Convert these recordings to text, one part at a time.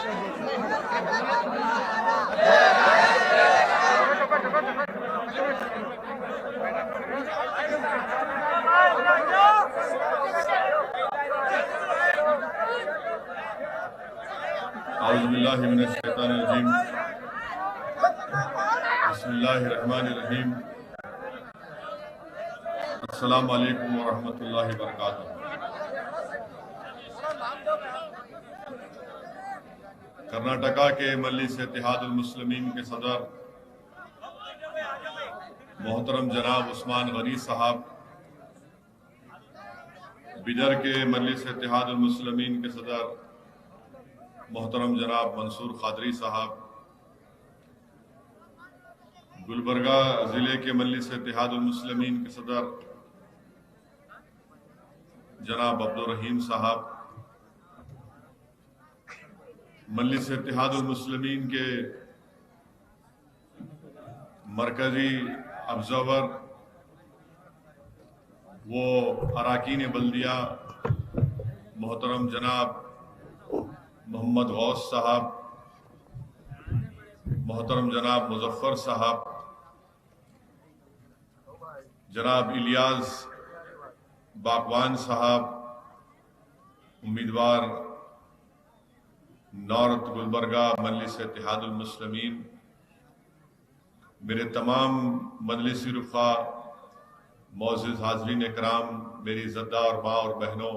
اعوذ باللہ من الشیطان الرجیم بسم اللہ الرحمن الرحیم السلام علیکم ورحمۃ اللہ وبرکاتہ۔ کرناٹکا کے مجلس اتحاد المسلمین کے صدر محترم جناب عثمان غنی صاحب، بیدر کے مجلس اتحاد المسلمین کے صدر محترم جناب منصور قادری صاحب، گلبرگہ ضلع کے مجلس اتحاد المسلمین کے صدر جناب عبدالرحیم صاحب، مجلس اتحاد المسلمین کے مرکزی ابزرور وہ اراکین بلدیہ محترم جناب محمد غوث صاحب، محترم جناب مظفر صاحب، جناب الیاس باقوان صاحب، امیدوار نارتھ گلبرگہ مجلس اتحاد المسلمین، میرے تمام مجلسی رفقا، معزز حاضرین اکرام، میری زدہ اور ماں اور بہنوں،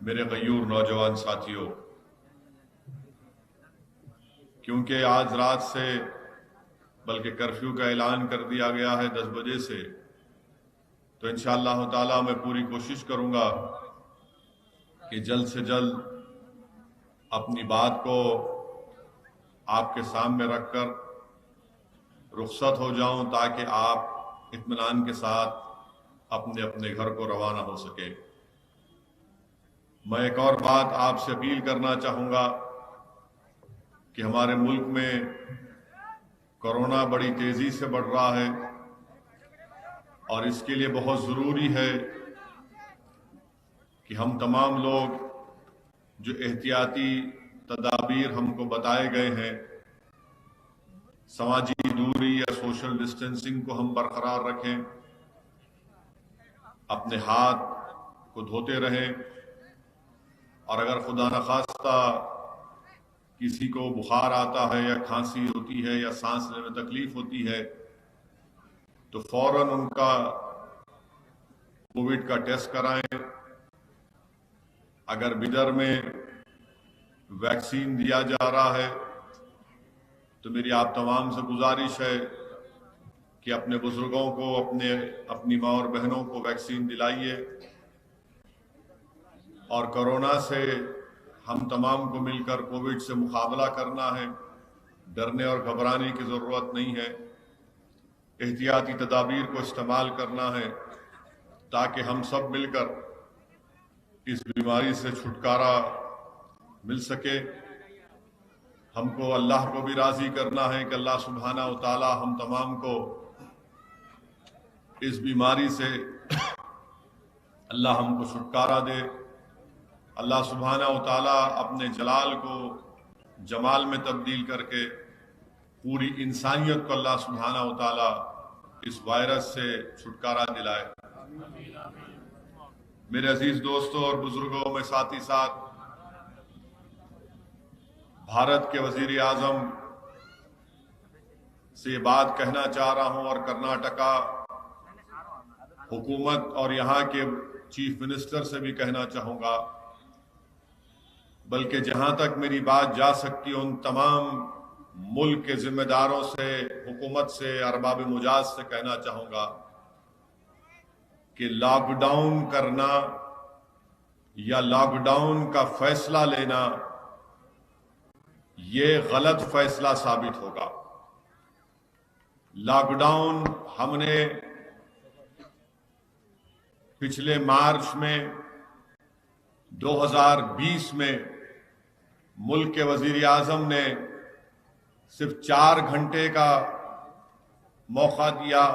میرے غیور نوجوان ساتھیوں، کیونکہ آج رات سے بلکہ کرفیو کا اعلان کر دیا گیا ہے 10 بجے سے، تو انشاءاللہ تعالی میں پوری کوشش کروں گا کہ جلد سے جلد اپنی بات کو آپ کے سامنے رکھ کر رخصت ہو جاؤں تاکہ آپ اطمینان کے ساتھ اپنے اپنے گھر کو روانہ ہو سکے۔ میں ایک اور بات آپ سے اپیل کرنا چاہوں گا کہ ہمارے ملک میں کورونا بڑی تیزی سے بڑھ رہا ہے اور اس کے لیے بہت ضروری ہے کہ ہم تمام لوگ جو احتیاطی تدابیر ہم کو بتائے گئے ہیں، سماجی دوری یا سوشل ڈسٹینسنگ کو ہم برقرار رکھیں، اپنے ہاتھ کو دھوتے رہیں، اور اگر خدا نخواستہ کسی کو بخار آتا ہے یا کھانسی ہوتی ہے یا سانس لینے میں تکلیف ہوتی ہے تو فوراً ان کا کووڈ کا ٹیسٹ کرائیں۔ اگر بیدر میں ویکسین دیا جا رہا ہے تو میری آپ تمام سے گزارش ہے کہ اپنے بزرگوں کو، اپنی ماں اور بہنوں کو ویکسین دلائیے، اور کورونا سے ہم تمام کو مل کر کووڈ سے مقابلہ کرنا ہے، ڈرنے اور گھبرانے کی ضرورت نہیں ہے، احتیاطی تدابیر کو استعمال کرنا ہے تاکہ ہم سب مل کر اس بیماری سے چھٹکارا مل سکے۔ ہم کو اللہ کو بھی راضی کرنا ہے کہ اللہ سبحانہ و تعالی ہم تمام کو اس بیماری سے اللہ ہم کو چھٹکارا دے۔ اللہ سبحانہ و تعالی اپنے جلال کو جمال میں تبدیل کر کے پوری انسانیت کو اللہ سبحانہ و تعالی اس وائرس سے چھٹکارا دلائے۔ میرے عزیز دوستوں اور بزرگوں، میں ساتھ ہی ساتھ بھارت کے وزیر اعظم سے یہ بات کہنا چاہ رہا ہوں، اور کرناٹکا حکومت اور یہاں کے چیف منسٹر سے بھی کہنا چاہوں گا، بلکہ جہاں تک میری بات جا سکتی ہے ان تمام ملک کے ذمہ داروں سے، حکومت سے، ارباب مجاز سے کہنا چاہوں گا کہ لاک ڈاؤن کرنا یا لاک ڈاؤن کا فیصلہ لینا یہ غلط فیصلہ ثابت ہوگا۔ لاک ڈاؤن ہم نے پچھلے مارچ میں 2020 میں ملک کے وزیر اعظم نے صرف 4 گھنٹے کا موقع دیا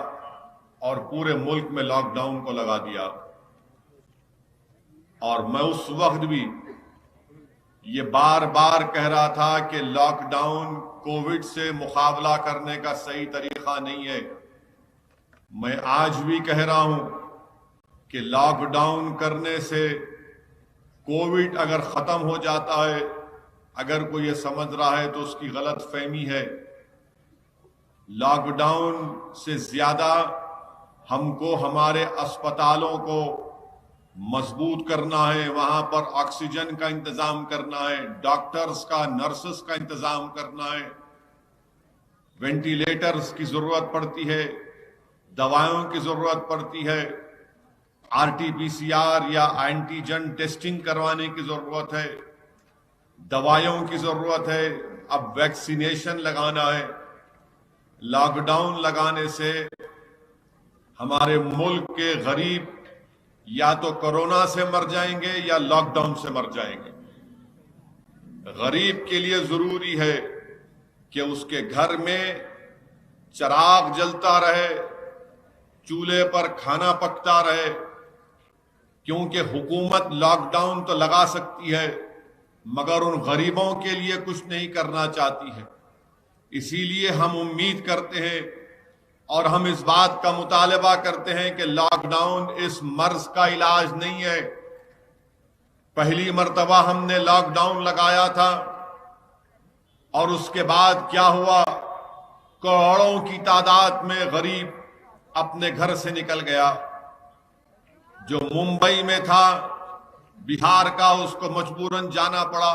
اور پورے ملک میں لاک ڈاؤن کو لگا دیا، اور میں اس وقت بھی یہ بار بار کہہ رہا تھا کہ لاک ڈاؤن کووڈ سے مقابلہ کرنے کا صحیح طریقہ نہیں ہے۔ میں آج بھی کہہ رہا ہوں کہ لاک ڈاؤن کرنے سے کووڈ اگر ختم ہو جاتا ہے، اگر کوئی یہ سمجھ رہا ہے تو اس کی غلط فہمی ہے۔ لاک ڈاؤن سے زیادہ ہم کو ہمارے اسپتالوں کو مضبوط کرنا ہے، وہاں پر آکسیجن کا انتظام کرنا ہے، ڈاکٹرز کا، نرسز کا انتظام کرنا ہے، وینٹیلیٹرز کی ضرورت پڑتی ہے، دوائیوں کی ضرورت پڑتی ہے، RT-PCR یا اینٹیجن ٹیسٹنگ کروانے کی ضرورت ہے، دوائیوں کی ضرورت ہے، اب ویکسینیشن لگانا ہے۔ لاک ڈاؤن لگانے سے ہمارے ملک کے غریب یا تو کورونا سے مر جائیں گے یا لاک ڈاؤن سے مر جائیں گے۔ غریب کے لیے ضروری ہے کہ اس کے گھر میں چراغ جلتا رہے، چولہے پر کھانا پکتا رہے، کیونکہ حکومت لاک ڈاؤن تو لگا سکتی ہے مگر ان غریبوں کے لیے کچھ نہیں کرنا چاہتی ہے۔ اسی لیے ہم امید کرتے ہیں اور ہم اس بات کا مطالبہ کرتے ہیں کہ لاک ڈاؤن اس مرض کا علاج نہیں ہے۔ پہلی مرتبہ ہم نے لاک ڈاؤن لگایا تھا اور اس کے بعد کیا ہوا؟ کروڑوں کی تعداد میں غریب اپنے گھر سے نکل گیا۔ جو ممبئی میں تھا، بہار کا، اس کو مجبوراً جانا پڑا۔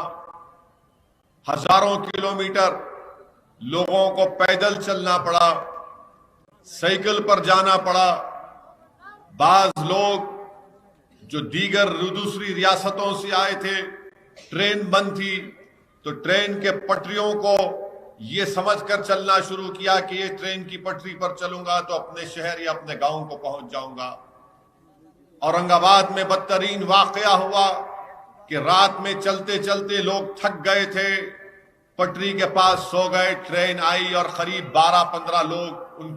ہزاروں کلومیٹر لوگوں کو پیدل چلنا پڑا، سائیکل پر جانا پڑا۔ بعض لوگ جو دیگر دوسری ریاستوں سے آئے تھے، ٹرین بند تھی تو ٹرین کے پٹریوں کو یہ سمجھ کر چلنا شروع کیا کہ یہ ٹرین کی پٹری پر چلوں گا تو اپنے شہر یا اپنے گاؤں کو پہنچ جاؤں گا۔ اورنگ آباد میں بدترین واقعہ ہوا کہ رات میں چلتے چلتے لوگ تھک گئے تھے، پٹری کے پاس سو گئے، ٹرین آئی اور قریب 12-15 لوگ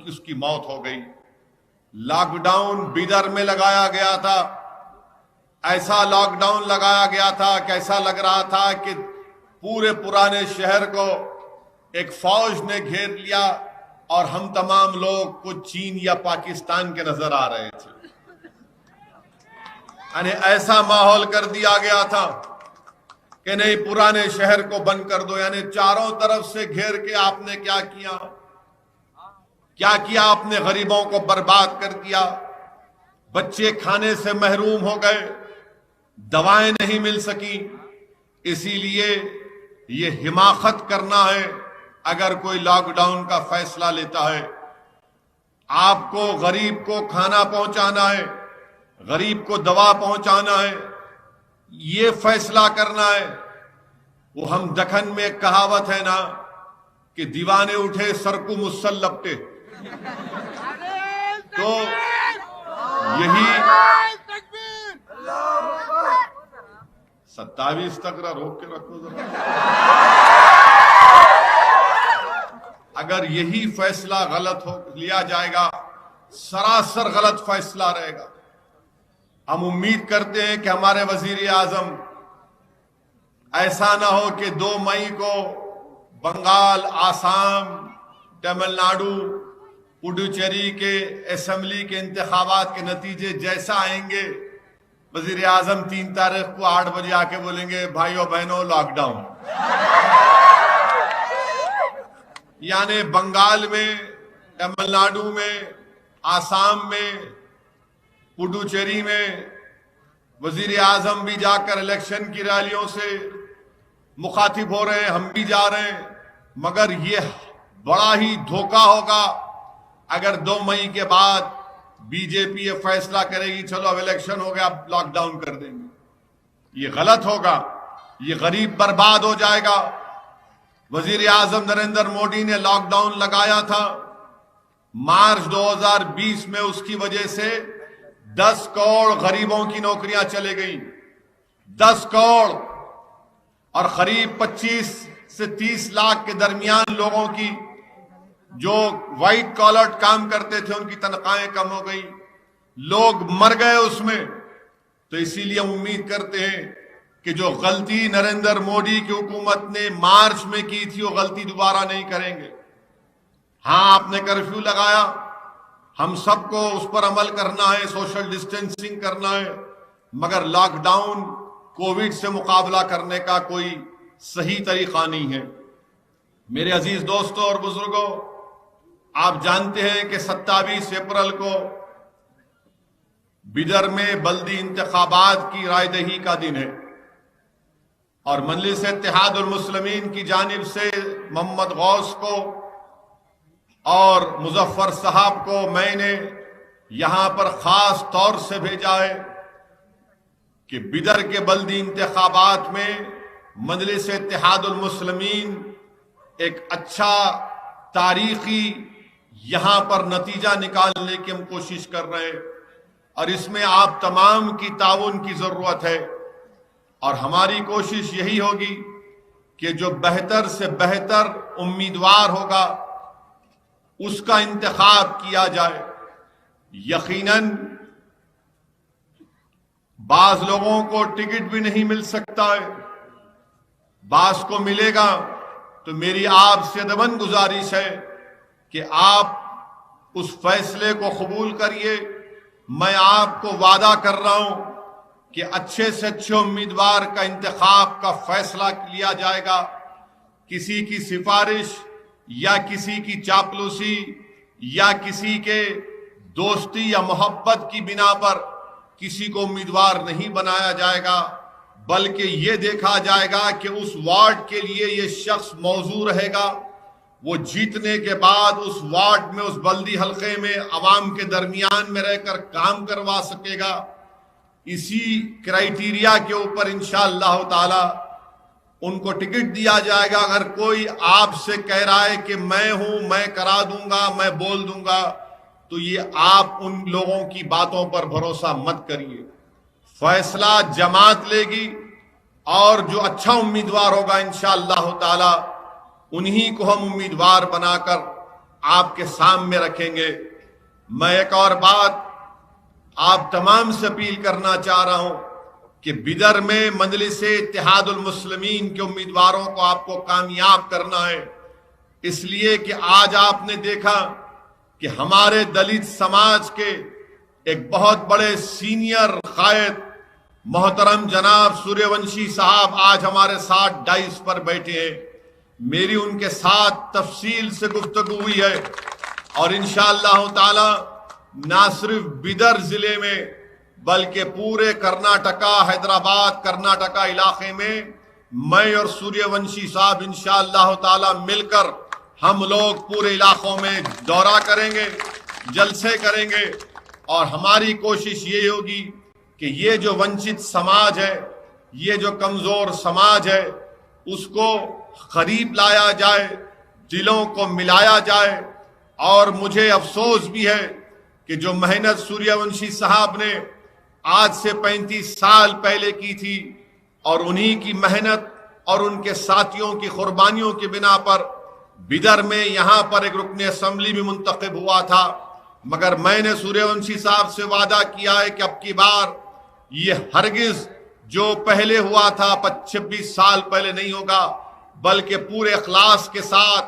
اس کی موت ہو گئی۔ لاک ڈاؤن بیدر میں لگایا گیا تھا، ایسا لاک ڈاؤن لگایا گیا تھا کہ ایسا لگ رہا تھا کہ پورے پرانے شہر کو ایک فوج نے گھیر لیا اور ہم تمام لوگ کچھ چین یا پاکستان کے نظر آ رہے تھے۔ یعنی ایسا ماحول کر دیا گیا تھا کہ نہیں، پرانے شہر کو بند کر دو۔ یعنی چاروں طرف سے گھیر کے آپ نے کیا کیا؟ آپ نے غریبوں کو برباد کر دیا۔ بچے کھانے سے محروم ہو گئے، دوائیں نہیں مل سکی۔ اسی لیے یہ حماقت کرنا ہے اگر کوئی لاک ڈاؤن کا فیصلہ لیتا ہے۔ آپ کو غریب کو کھانا پہنچانا ہے، غریب کو دوا پہنچانا ہے، یہ فیصلہ کرنا ہے۔ وہ ہم دکن میں ایک کہاوت ہے نا کہ دیوانے اٹھے سر کو مسل لپٹے، تو یہی 27 تک روک کے رکھو ذرا۔ اگر یہی فیصلہ غلط لیا جائے گا، سراسر غلط فیصلہ رہے گا۔ ہم امید کرتے ہیں کہ ہمارے وزیر اعظم ایسا نہ ہو کہ 2 مئی کو بنگال، آسام، تمل ناڈو، پڈوچیری کے اسمبلی کے انتخابات کے نتیجے جیسا آئیں گے، وزیر اعظم 3 تاریخ کو 8 بجے آ کے بولیں گے بھائیو بہنوں لاک ڈاؤن۔ یعنی بنگال میں، تمل ناڈو میں، آسام میں، پڈوچیری میں وزیر اعظم بھی جا کر الیکشن کی ریلیوں سے مخاطب ہو رہے ہیں، ہم بھی جا رہے ہیں۔ مگر یہ بڑا ہی دھوکہ ہوگا اگر 2 مئی کے بعد بی جے پی یہ فیصلہ کرے گی چلو اب الیکشن ہو گیا اب لاک ڈاؤن کر دیں گے۔ یہ غلط ہوگا، یہ غریب برباد ہو جائے گا۔ وزیر اعظم نریندر مودی نے لاک ڈاؤن لگایا تھا مارچ 2020 میں، اس کی وجہ سے 10 کروڑ غریبوں کی نوکریاں چلے گئیں، 10 کروڑ، اور قریب 25 سے 30 لاکھ کے درمیان لوگوں کی جو وائٹ کالر کام کرتے تھے ان کی تنخواہیں کم ہو گئی، لوگ مر گئے اس میں۔ تو اسی لیے ہم امید کرتے ہیں کہ جو غلطی نریندر مودی کی حکومت نے مارچ میں کی تھی وہ غلطی دوبارہ نہیں کریں گے۔ ہاں آپ نے کرفیو لگایا، ہم سب کو اس پر عمل کرنا ہے، سوشل ڈسٹینسنگ کرنا ہے، مگر لاک ڈاؤن کووڈ سے مقابلہ کرنے کا کوئی صحیح طریقہ نہیں ہے۔ میرے عزیز دوستوں اور بزرگوں، آپ جانتے ہیں کہ 27 اپریل کو بیدر میں بلدی انتخابات کی رائے دہی کا دن ہے، اور مجلس اتحاد المسلمین کی جانب سے محمد غوث کو اور مظفر صاحب کو میں نے یہاں پر خاص طور سے بھیجا ہے کہ بیدر کے بلدی انتخابات میں مجلس اتحاد المسلمین ایک اچھا تاریخی یہاں پر نتیجہ نکالنے کی ہم کوشش کر رہے ہیں، اور اس میں آپ تمام کی تعاون کی ضرورت ہے، اور ہماری کوشش یہی ہوگی کہ جو بہتر سے بہتر امیدوار ہوگا اس کا انتخاب کیا جائے۔ یقیناً بعض لوگوں کو ٹکٹ بھی نہیں مل سکتا ہے، بعض کو ملے گا، تو میری آپ سے دبن گزارش ہے کہ آپ اس فیصلے کو قبول کریے۔ میں آپ کو وعدہ کر رہا ہوں کہ اچھے سے اچھے امیدوار کا انتخاب کا فیصلہ لیا جائے گا۔ کسی کی سفارش یا کسی کی چاپلوسی یا کسی کے دوستی یا محبت کی بنا پر کسی کو امیدوار نہیں بنایا جائے گا، بلکہ یہ دیکھا جائے گا کہ اس وارڈ کے لیے یہ شخص موزوں رہے گا، وہ جیتنے کے بعد اس وارڈ میں، اس بلدی حلقے میں عوام کے درمیان میں رہ کر کام کروا سکے گا۔ اسی کرائیٹیریا کے اوپر انشاءاللہ تعالی ان کو ٹکٹ دیا جائے گا۔ اگر کوئی آپ سے کہہ رہا ہے کہ میں ہوں، میں کرا دوں گا، میں بول دوں گا، تو یہ آپ ان لوگوں کی باتوں پر بھروسہ مت کریے۔ فیصلہ جماعت لے گی، اور جو اچھا امیدوار ہوگا انشاءاللہ تعالی انہی کو ہم امیدوار بنا کر آپ کے سامنے رکھیں گے۔ میں ایک اور بات آپ تمام سے اپیل کرنا چاہ رہا ہوں کہ بیدر میں مجلس اتحاد المسلمین کے امیدواروں کو آپ کو کامیاب کرنا ہے، اس لیے کہ آج آپ نے دیکھا کہ ہمارے دلت سماج کے ایک بہت بڑے سینئر قائد محترم جناب سوریہ ونشی صاحب آج ہمارے ساتھ ڈائس پر بیٹھے ہیں۔ میری ان کے ساتھ تفصیل سے گفتگو ہوئی ہے، اور انشاءاللہ تعالی نہ صرف بیدر ضلع میں بلکہ پورے کرناٹکا، حیدرآباد کرناٹکا علاقے میں اور سوریہ ونشی صاحب انشاءاللہ تعالی مل کر ہم لوگ پورے علاقوں میں دورہ کریں گے، جلسے کریں گے، اور ہماری کوشش یہ ہوگی کہ یہ جو ونچت سماج ہے، یہ جو کمزور سماج ہے، اس کو قریب لایا جائے، دلوں کو ملایا جائے۔ اور مجھے افسوس بھی ہے کہ جو محنت سوریہ ونشی صاحب نے آج سے 35 سال پہلے کی تھی، اور انہی کی محنت اور ان کے ساتھیوں کی قربانیوں کی بنا پر بیدر میں یہاں پر ایک رکن اسمبلی بھی منتخب ہوا تھا، مگر میں نے سوریہ ونشی صاحب سے وعدہ کیا ہے کہ اب کی بار یہ ہرگز جو پہلے ہوا تھا 26 سال پہلے نہیں ہوگا، بلکہ پورے اخلاص کے ساتھ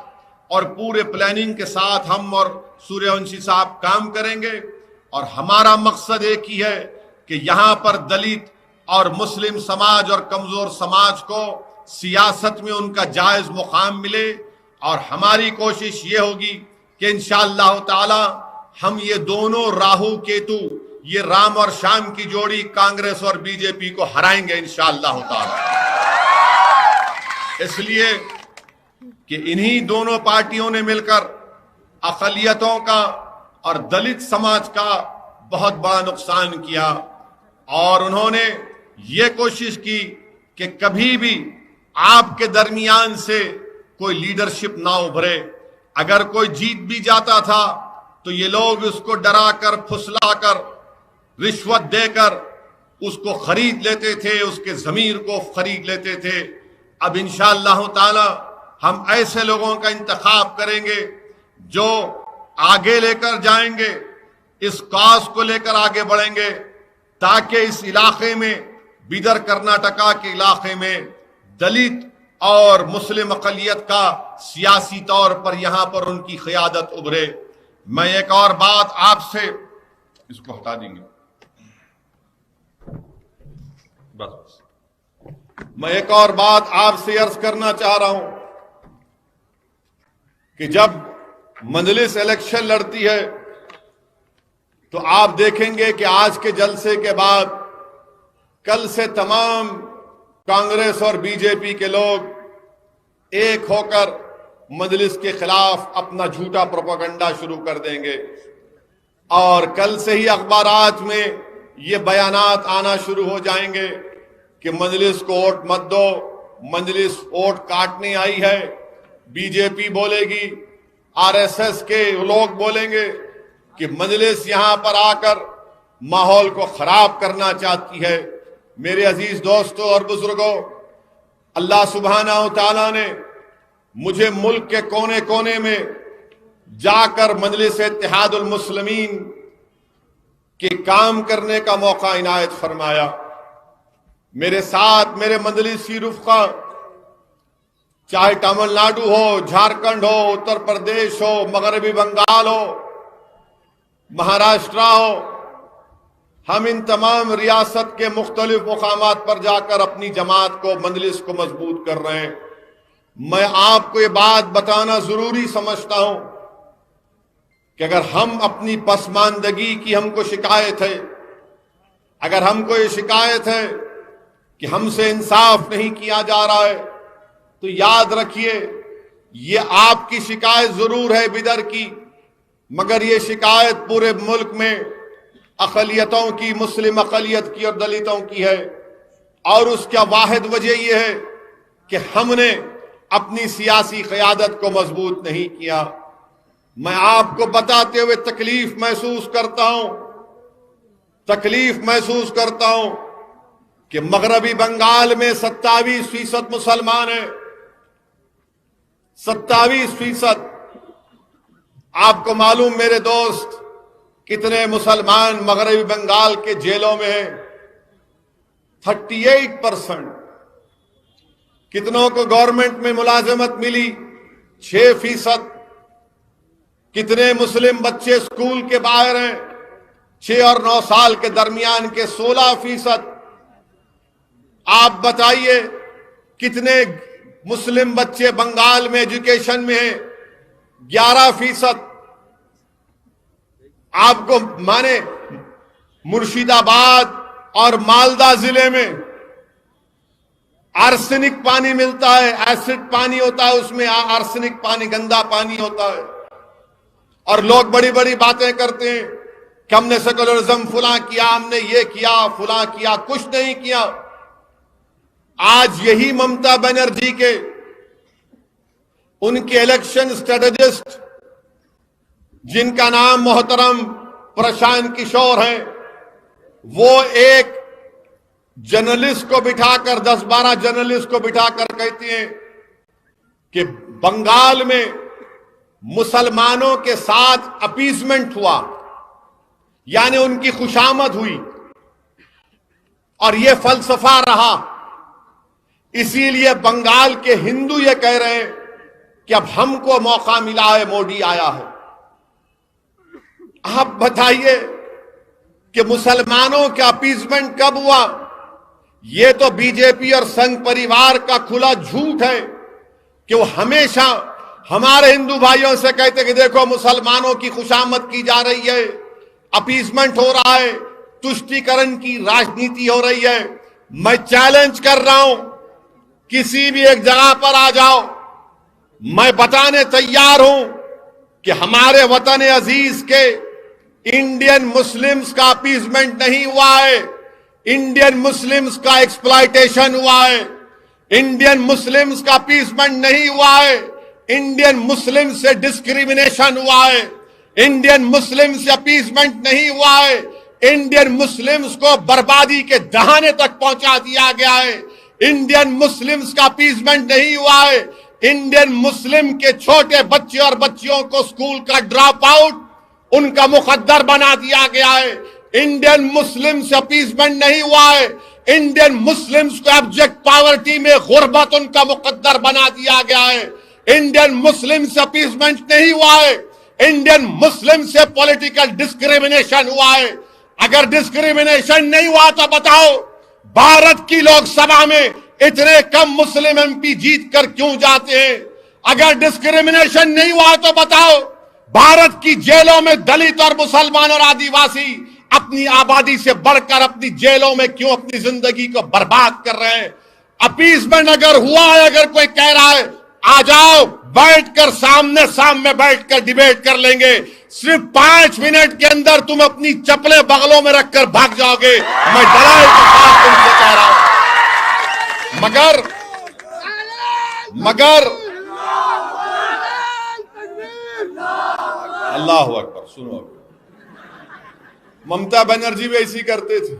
اور پورے پلاننگ کے ساتھ ہم اور سوریہ ونشی صاحب کام کریں گے۔ اور ہمارا مقصد ایک ہی ہے کہ یہاں پر دلت اور مسلم سماج اور کمزور سماج کو سیاست میں ان کا جائز مقام ملے، اور ہماری کوشش یہ ہوگی کہ انشاءاللہ تعالی ہم یہ دونوں راہو کیتو، یہ رام اور شام کی جوڑی کانگریس اور بی جے پی کو ہرائیں گے انشاءاللہ تعالی۔ اس لیے کہ انہی دونوں پارٹیوں نے مل کر اقلیتوں کا اور دلت سماج کا بہت بڑا نقصان کیا، اور انہوں نے یہ کوشش کی کہ کبھی بھی آپ کے درمیان سے کوئی لیڈرشپ نہ ابھرے۔ اگر کوئی جیت بھی جاتا تھا تو یہ لوگ اس کو ڈرا کر، پھسلا کر، رشوت دے کر اس کو خرید لیتے تھے، اس کے ضمیر کو خرید لیتے تھے۔ اب انشاءاللہ تعالی ہم ایسے لوگوں کا انتخاب کریں گے جو آگے لے کر جائیں گے، اس کاز کو لے کر آگے بڑھیں گے، تاکہ اس علاقے میں بیدر کرناٹکا کے علاقے میں دلت اور مسلم اقلیت کا سیاسی طور پر یہاں پر ان کی قیادت ابھرے۔ میں ایک اور بات آپ سے، اس کو ہٹا دیں گے بس، میں ایک اور بات آپ سے عرض کرنا چاہ رہا ہوں کہ جب مجلس الیکشن لڑتی ہے تو آپ دیکھیں گے کہ آج کے جلسے کے بعد کل سے تمام کانگریس اور بی جے پی کے لوگ ایک ہو کر مجلس کے خلاف اپنا جھوٹا پروپیگنڈا شروع کر دیں گے، اور کل سے ہی اخبارات میں یہ بیانات آنا شروع ہو جائیں گے کہ مجلس کو ووٹ مت دو، مجلس ووٹ کاٹنے آئی ہے۔ بی جے پی بولے گی، آر ایس ایس کے لوگ بولیں گے کہ مجلس یہاں پر آ کر ماحول کو خراب کرنا چاہتی ہے۔ میرے عزیز دوستوں اور بزرگوں، اللہ سبحانہ و تعالیٰ نے مجھے ملک کے کونے کونے میں جا کر مجلس اتحاد المسلمین کے کام کرنے کا موقع عنایت فرمایا۔ میرے ساتھ میرے مجلسی رفقا، چاہے تمل ناڈو ہو، جھارکھنڈ ہو، اتر پردیش ہو، مغربی بنگال ہو، مہاراشٹر ہو، ہم ان تمام ریاست کے مختلف مقامات پر جا کر اپنی جماعت کو، مجلس کو مضبوط کر رہے ہیں۔ میں آپ کو یہ بات بتانا ضروری سمجھتا ہوں کہ اگر ہم اپنی پسماندگی کی ہم کو شکایت ہے، اگر ہم کو یہ شکایت ہے کہ ہم سے انصاف نہیں کیا جا رہا ہے، تو یاد رکھیے یہ آپ کی شکایت ضرور ہے بدر کی، مگر یہ شکایت پورے ملک میں اقلیتوں کی، مسلم اقلیت کی اور دلتوں کی ہے، اور اس کا واحد وجہ یہ ہے کہ ہم نے اپنی سیاسی قیادت کو مضبوط نہیں کیا۔ میں آپ کو بتاتے ہوئے تکلیف محسوس کرتا ہوں کہ مغربی بنگال میں 27% مسلمان ہیں، 27%۔ آپ کو معلوم میرے دوست کتنے مسلمان مغربی بنگال کے جیلوں میں ہیں؟ 38%۔ کتنوں کو گورنمنٹ میں ملازمت ملی؟ 6%۔ کتنے مسلم بچے اسکول کے باہر ہیں؟ 6 اور 9 سال کے درمیان کے 16%۔ آپ بتائیے کتنے مسلم بچے بنگال میں ایجوکیشن میں ہیں؟ 11%۔ آپ کو مانے مرشید آباد اور مالدہ ضلع میں آرسینک پانی ملتا ہے، ایسڈ پانی ہوتا ہے، اس میں آرسینک پانی، گندا پانی ہوتا ہے، اور لوگ بڑی بڑی باتیں کرتے ہیں کہ ہم نے سیکولرزم فلاں کیا، ہم نے یہ کیا، فلاں کیا۔ کچھ نہیں کیا۔ آج یہی ممتا بنرجی کے، ان کے الیکشن اسٹریٹجسٹ جن کا نام محترم پرشانت کشور ہے، وہ ایک جرنلسٹ کو بٹھا کر، 10-12 جرنلسٹ کو بٹھا کر کہتے ہیں کہ بنگال میں مسلمانوں کے ساتھ اپیزمنٹ ہوا، یعنی ان کی خوشامد ہوئی، اور یہ فلسفہ رہا۔ اسی لیے بنگال کے ہندو یہ کہہ رہے ہیں کہ اب ہم کو موقع ملا ہے، مودی آیا ہے۔ آپ بتائیے کہ مسلمانوں کا اپیزمنٹ کب ہوا؟ یہ تو بی جے پی اور سنگھ پریوار کا کھلا جھوٹ ہے کہ وہ ہمیشہ ہمارے ہندو بھائیوں سے کہتے کہ دیکھو مسلمانوں کی خوشامد کی جا رہی ہے، اپیزمنٹ ہو رہا ہے، تشتی کرن کی راجنیتی ہو رہی ہے۔ میں چیلنج کر رہا ہوں، کسی بھی ایک جگہ پر آ جاؤ، میں بتانے تیار ہوں کہ ہمارے وطن عزیز کے انڈین مسلمز کا اپیزمنٹ نہیں ہوا ہے، انڈین مسلمز کا ایکسپلائٹیشن ہوا ہے، انڈین مسلمز کا اپیزمنٹ نہیں ہوا ہے، انڈین مسلم سے ڈسکریمنیشن ہوا ہے، انڈین مسلم سے اپیزمنٹ نہیں ہوا ہے، انڈین مسلمز کو بربادی کے دہانے تک پہنچا دیا گیا ہے، انڈین مسلمز کا اپیزمنٹ نہیں ہوا ہے، انڈین مسلم کے چھوٹے بچے اور بچیوں کو اسکول کا ڈراپ آؤٹ ان کا مقدر بنا دیا گیا ہے، انڈین مسلم سے اپیزمنٹ نہیں ہوا ہے، انڈین مسلمز کو ایبجیکٹ پاورٹی میں غربت ان کا مقدر بنا دیا گیا ہے. انڈین مسلم سے اپیسمنٹ نہیں ہوا ہے, انڈین مسلم سے پولیٹیکل ڈسکریمنیشن ہوا ہے. اگر ڈسکریمنیشن نہیں ہوا تو بتاؤ بھارت کی لوک سبھا میں اتنے کم مسلم ایم پی جیت کر کیوں جاتے ہیں؟ اگر ڈسکریمنیشن نہیں ہوا تو بتاؤ بھارت کی جیلوں میں دلت اور مسلمان اور آدیواسی اپنی آبادی سے بڑھ کر اپنی جیلوں میں کیوں اپنی زندگی کو برباد کر رہے ہیں؟ اپیسمنٹ اگر ہوا ہے, اگر کوئی کہہ رہا ہے آ جاؤ بیٹھ کر سامنے بیٹھ کر ڈیبیٹ کر لیں گے, صرف 5 منٹ کے اندر تم اپنی چپلیں بغلوں میں رکھ کر بھاگ جاؤ گے. میں ڈرائے کے ساتھ تم سے کہہ رہا ہوں. مگر اللہ اکبر, سنو, ممتا بنرجی بھی ایسی کرتے تھے,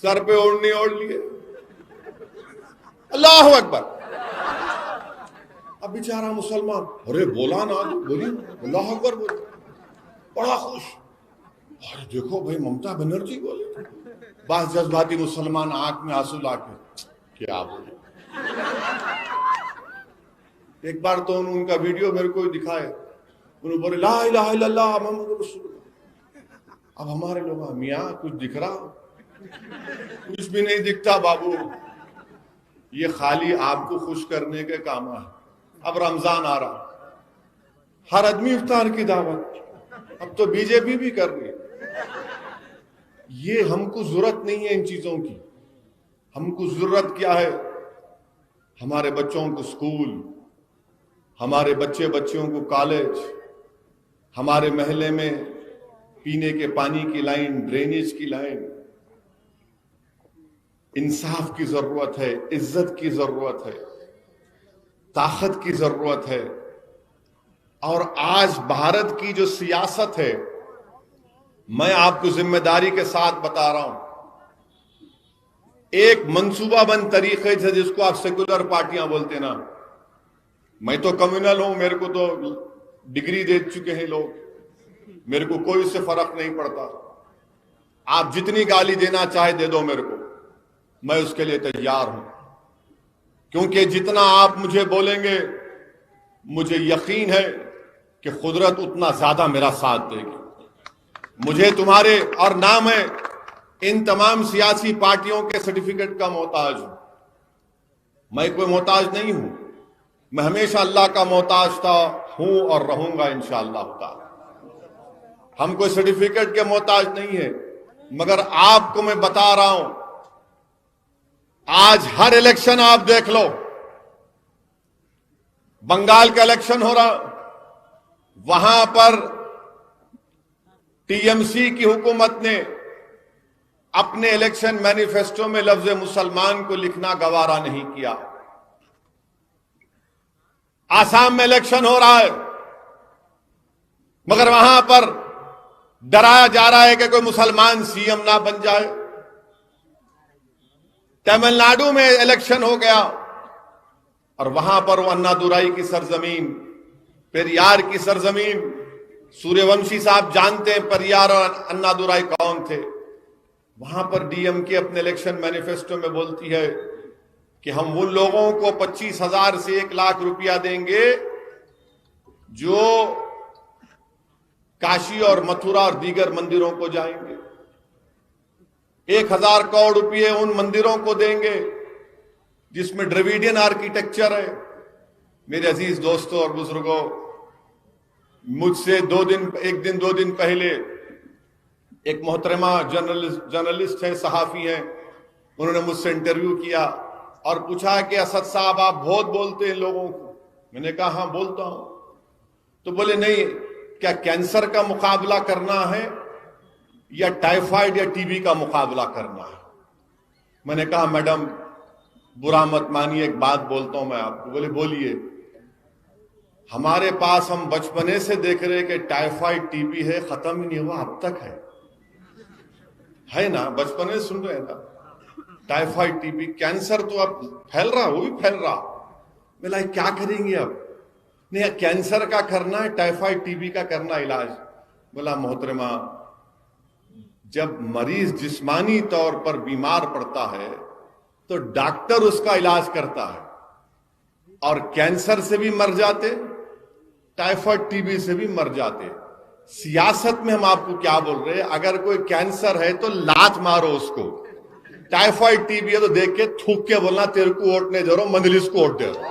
سر پہ اوڑھنی اوڑھ لیے, اللہ اکبر. اب بیچارہ مسلمان ارے بولا نا, بولی اللہ اکبر, بولی بڑا خوش. ارے دیکھو بھائی ممتا بنرجی بولی. بعض جذباتی مسلمان آنکھ میں آنسو لا کے کیا بولے. ایک بار تو ان کا ویڈیو میرے کو دکھائے, انہوں بولے لا الہ الا اللہ محمد رسول اللہ. اب ہمارے لوگ میاں کچھ دکھ رہا؟ کچھ بھی نہیں دکھتا بابو, یہ خالی آپ کو خوش کرنے کے کام ہے. اب رمضان آ رہا, ہر آدمی افطار کی دعوت, اب تو بی جے پی بھی کر رہی. یہ ہم کو ضرورت نہیں ہے ان چیزوں کی. ہم کو ضرورت کیا ہے؟ ہمارے بچوں کو سکول, ہمارے بچیوں کو کالج, ہمارے محلے میں پینے کے پانی کی لائن, ڈرینیج کی لائن. انصاف کی ضرورت ہے, عزت کی ضرورت ہے, طاقت کی ضرورت ہے. اور آج بھارت کی جو سیاست ہے, میں آپ کو ذمہ داری کے ساتھ بتا رہا ہوں, ایک منصوبہ بند طریقے سے, جس کو آپ سیکولر پارٹیاں بولتے نا, میں تو کمیونل ہوں, میرے کو تو ڈگری دے چکے ہیں لوگ, میرے کو کوئی اس سے فرق نہیں پڑتا. آپ جتنی گالی دینا چاہے دے دو میرے کو, میں اس کے لیے تیار ہوں. کیونکہ جتنا آپ مجھے بولیں گے مجھے یقین ہے کہ قدرت اتنا زیادہ میرا ساتھ دے گی. مجھے تمہارے اور نہ میں ان تمام سیاسی پارٹیوں کے سرٹیفکیٹ کا محتاج ہوں. میں کوئی محتاج نہیں ہوں, میں ہمیشہ اللہ کا محتاج تھا, ہوں اور رہوں گا انشاءاللہ تعالی. ہم کوئی سرٹیفکیٹ کے محتاج نہیں ہے. مگر آپ کو میں بتا رہا ہوں, آج ہر الیکشن آپ دیکھ لو, بنگال کا الیکشن ہو رہا, وہاں پر ٹی ایم سی کی حکومت نے اپنے الیکشن مینیفیسٹو میں لفظ مسلمان کو لکھنا گوارا نہیں کیا. آسام میں الیکشن ہو رہا ہے, مگر وہاں پر ڈرایا جا رہا ہے کہ کوئی مسلمان سی ایم نہ بن جائے. تمل ناڈو میں الیکشن ہو گیا, اور وہاں پر وہ انا دورائی کی سرزمین, پیریار کی سرزمین, سوریہ ونشی صاحب جانتے ہیں پیریار اور انا دورائی کون تھے. وہاں پر ڈی ایم کے اپنے الیکشن مینیفیسٹو میں بولتی ہے کہ ہم ان لوگوں کو 25,000 سے 1 لاکھ روپیہ دیں گے جو کاشی اور متھرا اور دیگر مندروں کو جائیں گے. 1,000 کروڑ روپئے ان مندروں کو دیں گے جس میں ڈریویڈین آرکیٹیکچر ہے. میرے عزیز دوستوں اور بزرگوں, مجھ سے 2 دن پہلے ایک محترمہ جرنلسٹ ہے, صحافی ہیں, انہوں نے مجھ سے انٹرویو کیا اور پوچھا کہ اسد صاحب آپ بہت بولتے ہیں لوگوں کو. میں نے کہا ہاں بولتا ہوں. تو بولے نہیں, کیا کینسر کا مقابلہ کرنا ہے یا ٹائیفائڈ یا ٹی بی کا مقابلہ کرنا ہے؟ میں نے کہا میڈم برا مت مانیے, ایک بات بولتا ہوں میں آپ کو. بولے بولیے. ہمارے پاس ہم بچپنے سے دیکھ رہے کہ ٹائیفائڈ ٹی بی ہے, ختم ہی نہیں ہوا, اب تک ہے نا, بچپنے سے سن رہے ہیں نا. ٹائیفائڈ ٹی بی, کینسر تو اب پھیل رہا, وہ بھی پھیل رہا. بولا کیا کریں گے اب؟ نہیں, کینسر کا کرنا ہے, ٹائیفائڈ ٹی بی کا کرنا علاج. بولا محترمہ جب مریض جسمانی طور پر بیمار پڑتا ہے تو ڈاکٹر اس کا علاج کرتا ہے، اور کینسر سے بھی مر جاتے، ٹائیفائڈ ٹی بی سے بھی مر جاتے۔ سیاست میں ہم آپ کو کیا بول رہے ہیں؟ اگر کوئی کینسر ہے تو لات مارو اس کو، ٹائیفائڈ ٹی بی ہے تو دیکھ کے تھوک کے بولنا تیرے کو ووٹ نہیں دے رہا ہوں، مجلس کو ووٹ دے رہا ہوں۔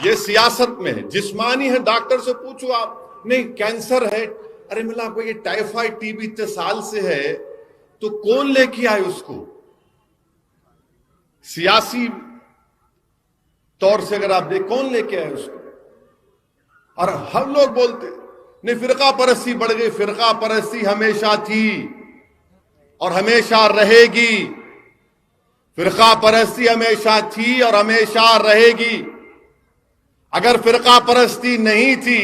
یہ سیاست میں ہے۔ جسمانی ہے، ڈاکٹر سے پوچھو آپ، نہیں کینسر ہے، ارے ملا کو یہ ٹائیفائڈ ٹی بی اتنے سال سے ہے تو کون لے کے آئے اس کو؟ سیاسی طور سے اگر آپ دیکھ، کون لے کے آئے اس کو؟ اور ہم لوگ بولتے نہیں فرقہ پرستی بڑھ گئی، فرقہ پرستی ہمیشہ تھی اور ہمیشہ رہے گی، فرقہ پرستی ہمیشہ تھی اور ہمیشہ رہے گی۔ اگر فرقہ پرستی نہیں تھی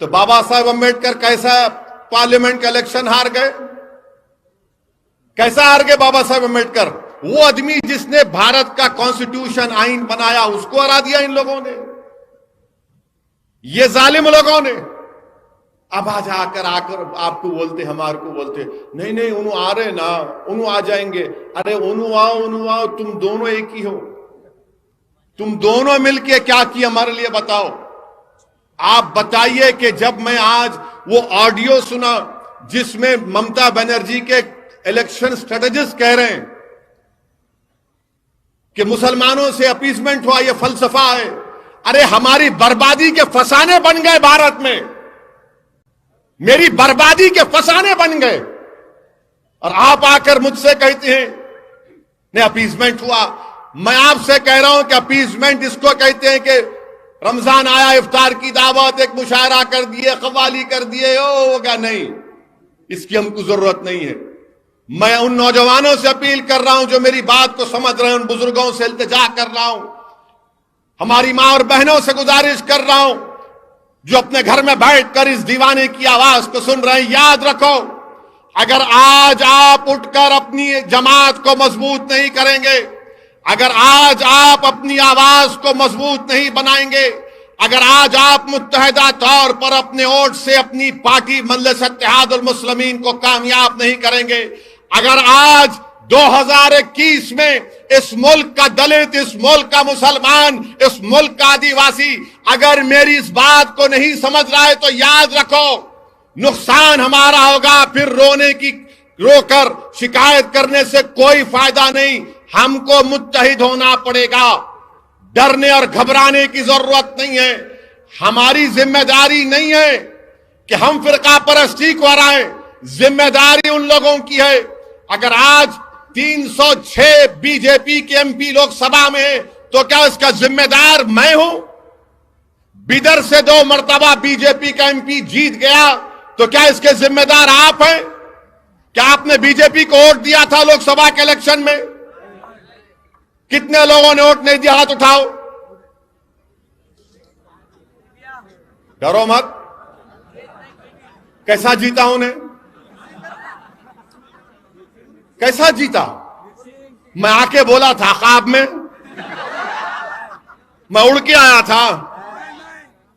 تو بابا صاحب امبیڈکر کیسا پارلیمنٹ کا الیکشن ہار گئے؟ کیسا ہار گئے بابا صاحب امبیڈکر؟ وہ آدمی جس نے بھارت کا کانسٹیٹیوشن آئین بنایا، اس کو ہرا دیا ان لوگوں نے، یہ ظالم لوگوں نے۔ اب آج آ کر آپ کو بولتے، ہمارے کو بولتے نہیں انہوں آ رہے نا، انہوں آ جائیں گے۔ ارے انہوں آؤ، تم دونوں ایک ہی ہو، تم دونوں مل کے کیا کیا ہمارے لیے بتاؤ۔ آپ بتائیے کہ جب میں آج وہ آڈیو سنا جس میں ممتا بنرجی کے الیکشن سٹریٹجسٹ کہہ رہے ہیں کہ مسلمانوں سے اپیسمنٹ ہوا، یہ فلسفہ ہے۔ ارے ہماری بربادی کے فسانے بن گئے بھارت میں، میری بربادی کے فسانے بن گئے، اور آپ آ کر مجھ سے کہتے ہیں نہیں اپیسمنٹ ہوا۔ میں آپ سے کہہ رہا ہوں کہ اپیسمنٹ اس کو کہتے ہیں کہ رمضان آیا، افطار کی دعوت، ایک مشاعرہ کر دیے، قوالی کر دیے، ہو گیا۔ نہیں، اس کی ہم کو ضرورت نہیں ہے۔ میں ان نوجوانوں سے اپیل کر رہا ہوں جو میری بات کو سمجھ رہے ہیں، ان بزرگوں سے التجا کر رہا ہوں، ہماری ماں اور بہنوں سے گزارش کر رہا ہوں جو اپنے گھر میں بیٹھ کر اس دیوانے کی آواز کو سن رہے ہیں، یاد رکھو اگر آج آپ اٹھ کر اپنی جماعت کو مضبوط نہیں کریں گے، اگر آج آپ اپنی آواز کو مضبوط نہیں بنائیں گے، اگر آج آپ متحدہ طور پر اپنے ووٹ سے اپنی پارٹی مجلس اتحاد المسلمین کو کامیاب نہیں کریں گے، اگر آج 2021 میں اس ملک کا دلت، اس ملک کا مسلمان، اس ملک کا آدیواسی اگر میری اس بات کو نہیں سمجھ رہا ہے تو یاد رکھو نقصان ہمارا ہوگا۔ پھر رو کر شکایت کرنے سے کوئی فائدہ نہیں، ہم کو متحد ہونا پڑے گا۔ ڈرنے اور گھبرانے کی ضرورت نہیں ہے۔ ہماری ذمہ داری نہیں ہے کہ ہم فرقہ پرستی کو ہرائیں، ذمہ داری ان لوگوں کی ہے۔ اگر آج 306 بی جے پی کے ایم پی لوک سبھا میں ہیں تو کیا اس کا ذمہ دار میں ہوں؟ بیدر سے 2 مرتبہ بی جے پی کا ایم پی جیت گیا تو کیا اس کے ذمہ دار آپ ہیں؟ کیا آپ نے بی جے پی کو ووٹ دیا تھا لوک سبھا کے الیکشن میں؟ کتنے لوگوں نے ووٹ نہیں دیا؟ ہاتھ اٹھاؤ۔ ڈرو مت۔ کیسا جیتا انہیں؟ کیسا جیتا؟ میں آ کے بولا تھا خواب میں، میں اڑ کے آیا تھا۔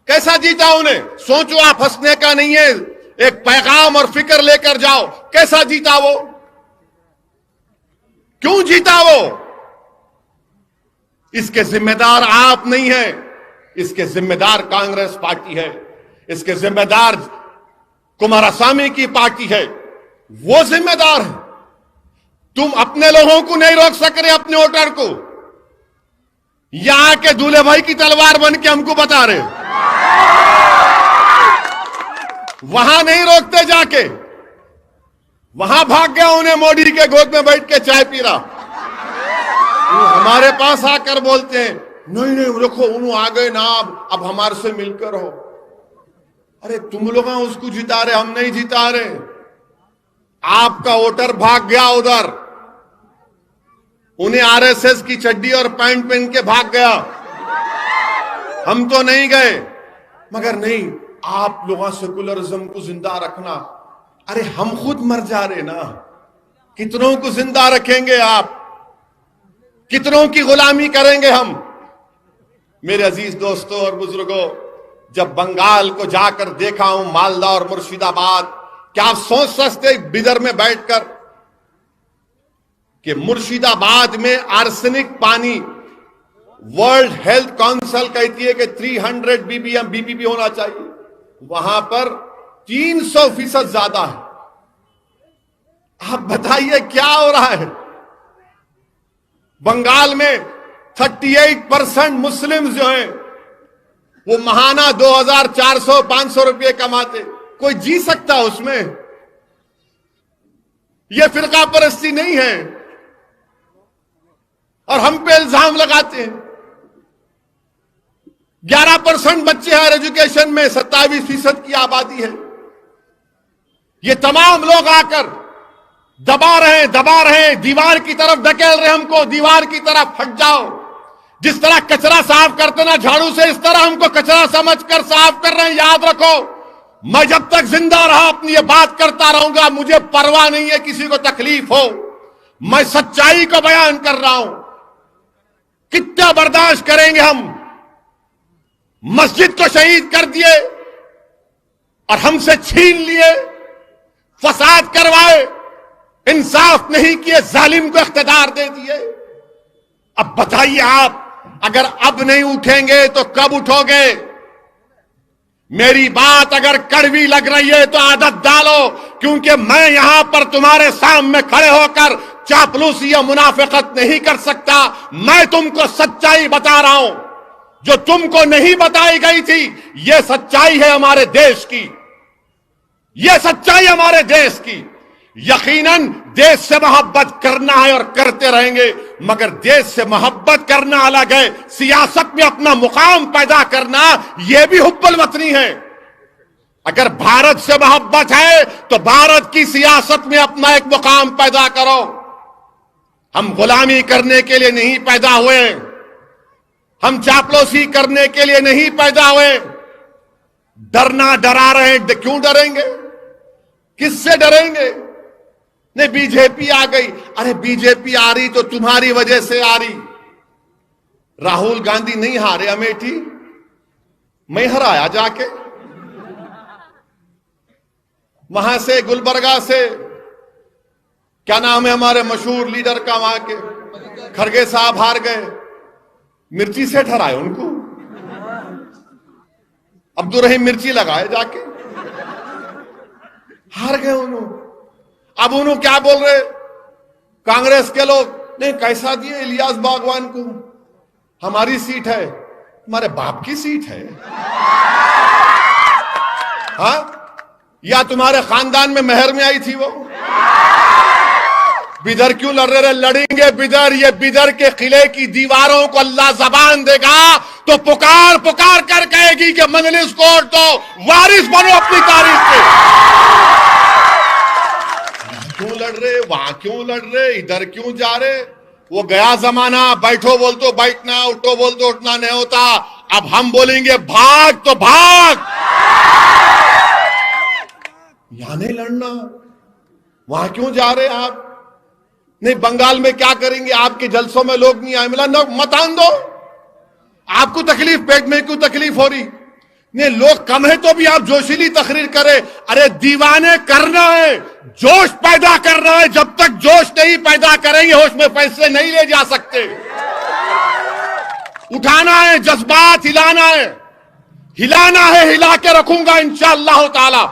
کیسا جیتا انہیں؟ سوچو، آپ ہنسنے کا نہیں ہے، ایک پیغام اور فکر لے کر جاؤ۔ کیسا جیتا وہ؟ کیوں جیتا وہ؟ اس کے ذمہ دار آپ نہیں ہیں، اس کے ذمہ دار کانگریس پارٹی ہے، اس کے ذمہ دار کماراسوامی کی پارٹی ہے، وہ ذمہ دار ہے۔ تم اپنے لوگوں کو نہیں روک سک رہے، اپنے ووٹر کو، یہاں کے دولہے بھائی کی تلوار بن کے ہم کو بتا رہے، وہاں نہیں روکتے، جا کے وہاں بھاگ گیا، انہیں موڈی کے گود میں بیٹھ کے چائے پی رہا۔ ہمارے پاس آ کر بولتے ہیں نہیں رکھو، انہوں آ گئے نا، اب ہمارے سے مل کر ہو۔ ارے تم لوگ اس کو جتا رہے، ہم نہیں جتا رہے۔ آپ کا ووٹر بھاگ گیا ادھر، انہیں آر ایس ایس کی چڈی اور پینٹ پہن کے بھاگ گیا، ہم تو نہیں گئے۔ مگر نہیں، آپ لوگوں سیکولرزم کو زندہ رکھنا۔ ارے ہم خود مر جا رہے نا، کتنوں کو زندہ رکھیں گے آپ؟ کتنوں کی غلامی کریں گے ہم؟ میرے عزیز دوستوں اور بزرگوں، جب بنگال کو جا کر دیکھا ہوں، مالدہ اور مرشید آباد، کیا آپ سوچ سکتے بدر میں بیٹھ کر کہ مرشید آباد میں آرسینک پانی ورلڈ ہیلتھ کونسل کہتی ہے کہ 300 بی پی ہونا چاہیے، وہاں پر 300% زیادہ ہے۔ آپ بتائیے کیا ہو رہا ہے؟ بنگال میں 38% مسلم جو ہیں وہ ماہانہ 2400-500 روپے کماتے، کوئی جی سکتا اس میں؟ یہ فرقہ پرستی نہیں ہے، اور ہم پہ الزام لگاتے ہیں۔ 11% بچے ہائر ایجوکیشن میں، 27% کی آبادی ہے۔ یہ تمام لوگ آ کر دبا رہے ہیں، دیوار کی طرف دھکیل رہے ہم کو، دیوار کی طرف ہٹ جاؤ۔ جس طرح کچرا صاف کرتے نا جھاڑو سے، اس طرح ہم کو کچرا سمجھ کر صاف کر رہے ہیں۔ یاد رکھو، میں جب تک زندہ رہا اپنی یہ بات کرتا رہوں گا، مجھے پرواہ نہیں ہے کسی کو تکلیف ہو، میں سچائی کو بیان کر رہا ہوں۔ کتنا برداشت کریں گے ہم؟ مسجد کو شہید کر دیے اور ہم سے چھین لیے، فساد کروائے، انصاف نہیں کیے، ظالم کو اقتدار دے دیے۔ اب بتائیے آپ، اگر اب نہیں اٹھیں گے تو کب اٹھو گے؟ میری بات اگر کڑوی لگ رہی ہے تو عادت ڈالو، کیونکہ میں یہاں پر تمہارے سامنے کھڑے ہو کر چاپلوسی یا منافقت نہیں کر سکتا۔ میں تم کو سچائی بتا رہا ہوں جو تم کو نہیں بتائی گئی تھی۔ یہ سچائی ہے ہمارے دیش کی، یہ سچائی ہمارے دیش کی۔ یقیناً دیش سے محبت کرنا ہے اور کرتے رہیں گے، مگر دیش سے محبت کرنا الگ ہے، سیاست میں اپنا مقام پیدا کرنا یہ بھی حب الوطنی ہے۔ اگر بھارت سے محبت ہے تو بھارت کی سیاست میں اپنا ایک مقام پیدا کرو۔ ہم غلامی کرنے کے لیے نہیں پیدا ہوئے، ہم چاپلوسی کرنے کے لیے نہیں پیدا ہوئے۔ ڈرنا ڈرا رہے ہیں، کیوں ڈریں گے؟ کس سے ڈریں گے؟ نہیں، بی جے پی آ گئی، ارے بی جے پی آ رہی تو تمہاری وجہ سے آ رہی۔ راہل گاندھی نہیں ہارے امیٹھی، میں ہرایا جا کے وہاں سے، گلبرگہ سے، کیا نام ہے ہمارے مشہور لیڈر کا وہاں کے، کھڑگے صاحب ہار گئے، مرچی سے ٹھہرائے ان کو، عبدالرحیم مرچی لگائے جا کے، ہار گئے انہوں۔ اب انہوں کیا بول رہے کانگریس کے لوگ؟ نہیں، کیسا دیے الیاس باغوان کو؟ ہماری سیٹ ہے، ہمارے باپ کی سیٹ ہے؟ ہاں، یا تمہارے خاندان میں مہر میں آئی تھی وہ؟ بدر کیوں لڑ رہے؟ لڑیں گے بدر، یہ بدر کے قلعے کی دیواروں کو اللہ زبان دے گا تو پکار پکار کر کہے گی کہ مجلس کوٹ دو، وارث بنو اپنی تاریخ کے۔ کیوں لڑ رہے؟ وہاں کیوں لڑ رہے؟ ادھر کیوں جا رہے؟ وہ گیا زمانہ، بیٹھو بول تو بیٹھنا، اٹھو بول تو اٹھنا نہیں ہوتا۔ اب ہم بولیں گے بھاگ تو بھاگ، یہاں نہیں لڑنا۔ وہاں کیوں جا رہے آپ؟ نہیں، بنگال میں کیا کریں گے؟ آپ کے جلسوں میں لوگ نہیں آئے، ملا مت آن دو۔ آپ کو تکلیف، پیٹ میں کیوں تکلیف ہو رہی؟ نہیں، لوگ کم ہے تو بھی آپ جوشیلی تقریر کرے۔ ارے دیوانے کرنا ہے، جوش پیدا کرنا ہے۔ جب تک جوش نہیں پیدا کریں گے ہوش میں فیصلے نہیں لے جا سکتے۔ اٹھانا ہے، جذبات ہلانا ہے، ہلانا ہے، ہلا کے رکھوں گا انشاءاللہ تعالی۔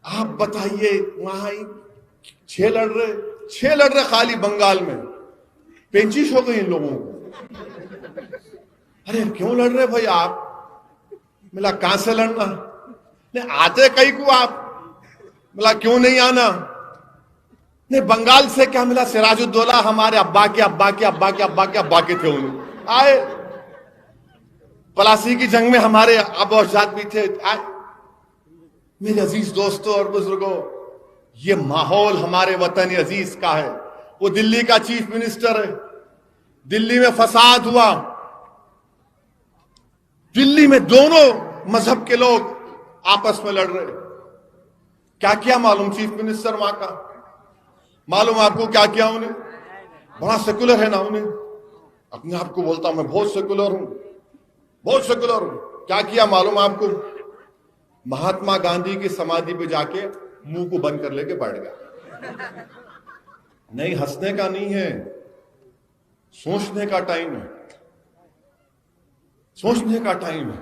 آپ بتائیے، وہاں 6 لڑ رہے خالی بنگال میں، پینچیش ہو گئی ان لوگوں کو۔ ارے کیوں لڑ رہے بھائی آپ؟ ملا کہاں سے لڑنا؟ نہیں آتے کئی کو آپ، ملا کیوں نہیں آنا؟ نہیں بنگال سے کیا ملا؟ سراج الدولہ ہمارے ابا کے ابا کے ابا کے ابا کے ابا کے تھے، انہوں آئے۔ پلاسی کی جنگ میں ہمارے ابا اجداد بھی تھے، آئے۔ میرے عزیز دوستوں اور بزرگوں، یہ ماحول ہمارے وطن عزیز کا ہے۔ وہ دلی کا چیف منسٹر ہے، دلی میں فساد ہوا، دلی میں دونوں مذہب کے لوگ آپس میں لڑ رہے۔ کیا کیا معلوم چیف منسٹر وہاں کا؟ معلوم آپ کو کیا کیا انہیں؟ بڑا سیکولر ہے نا، انہیں اپنے آپ کو بولتا ہوں میں بہت سیکولر ہوں، بہت سیکولر کیا کیا معلوم آپ کو؟ مہاتما گاندھی کی سمادھی پہ جا کے منہ کو بند کر لے کے بیٹھ گیا. نہیں، ہنسنے کا نہیں ہے، سوچنے کا ٹائم ہے، سوچنے کا ٹائم ہے.